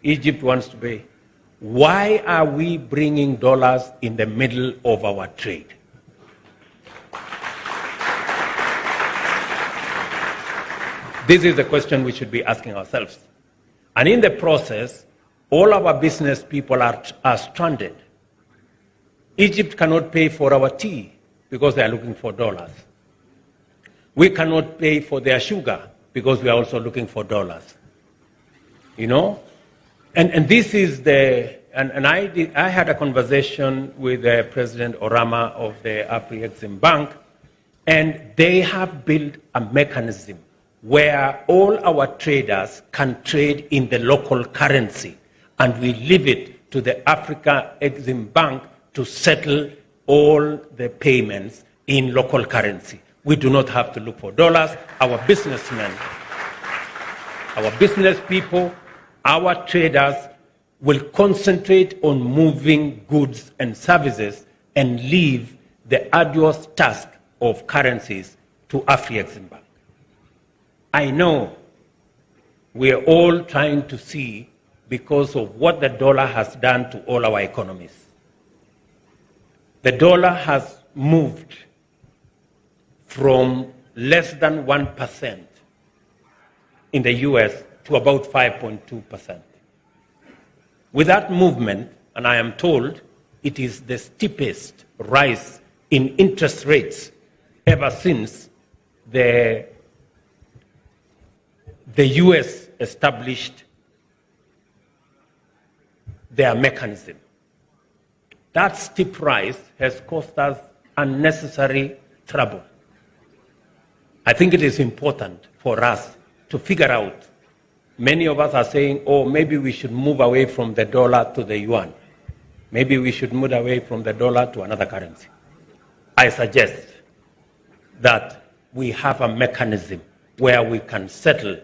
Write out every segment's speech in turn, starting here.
Egypt wants to pay. Why are we bringing dollars in the middle of our trade? This is the question we should be asking ourselves. And in the process, all our business people are stranded. Egypt cannot pay for our tea because they are looking for dollars. We cannot pay for their sugar because we are also looking for dollars. You know? And this is the, and I had a conversation with President Orama of the Afri-Exim Bank, and they have built a mechanism where all our traders can trade in the local currency, and we leave it to the Africa Exim Bank to settle all the payments in local currency. We do not have to look for dollars. Our businessmen, our business people, our traders will concentrate on moving goods and services and leave the arduous task of currencies to Afri-Exim Bank. I know we are all trying to see because of what the dollar has done to all our economies. The dollar has moved from less than 1% in the US to about 5.2%. With that movement, and I am told it is the steepest rise in interest rates ever since the US established their mechanism. That steep rise has caused us unnecessary trouble. I think it is important for us to figure out. Many of us are saying, oh, maybe we should move away from the dollar to the yuan. Maybe we should move away from the dollar to another currency. I suggest that we have a mechanism where we can settle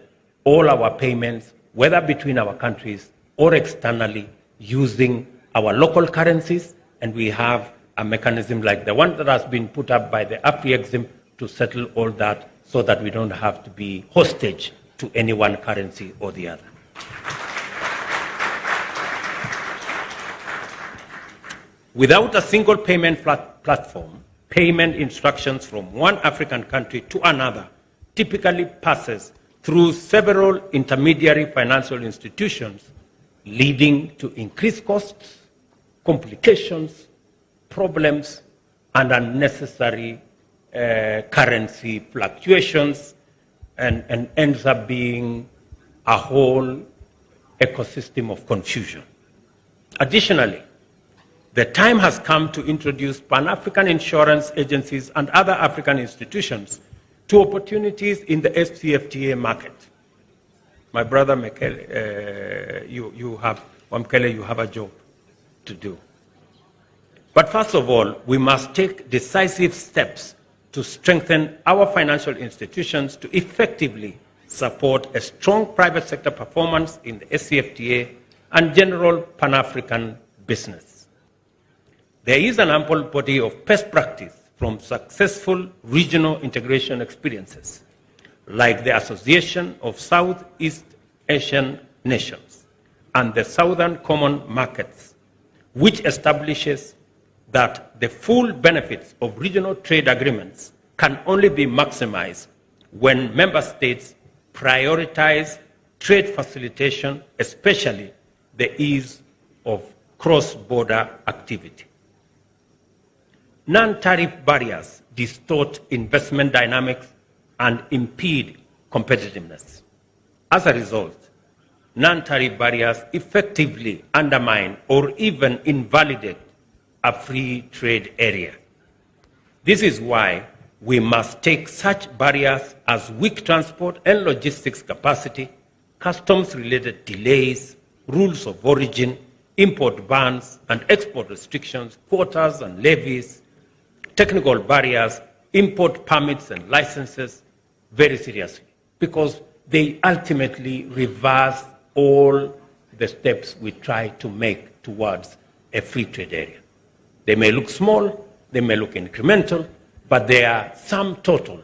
all our payments, whether between our countries or externally, using our local currencies, and we have a mechanism like the one that has been put up by the Afri-Exim to settle all that so that we don't have to be hostage to any one currency or the other. Without a single payment platform, payment instructions from one African country to another typically passes through several intermediary financial institutions, leading to increased costs, complications, problems, and unnecessary currency fluctuations, and ends up being a whole ecosystem of confusion. Additionally, the time has come to introduce Pan-African insurance agencies and other African institutions to opportunities in the FCFTA market. My brother Mekele, you have a job to do. But first of all, we must take decisive steps to strengthen our financial institutions to effectively support a strong private sector performance in the SCFTA and general Pan-African business. There is an ample body of best practice from successful regional integration experiences, like the Association of Southeast Asian Nations and the Southern Common Markets, which establishes that the full benefits of regional trade agreements can only be maximized when member states prioritize trade facilitation, especially the ease of cross-border activity. Non-tariff barriers distort investment dynamics and impede competitiveness. As a result, non-tariff barriers effectively undermine or even invalidate a free trade area. This is why we must take such barriers as weak transport and logistics capacity, customs-related delays, rules of origin, import bans and export restrictions, quotas and levies, technical barriers, import permits and licenses very seriously, because they ultimately reverse all the steps we try to make towards a free trade area. They may look small, they may look incremental, but their sum total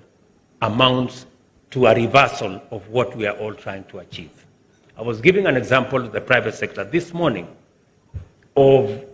amounts to a reversal of what we are all trying to achieve. I was giving an example to the private sector this morning of,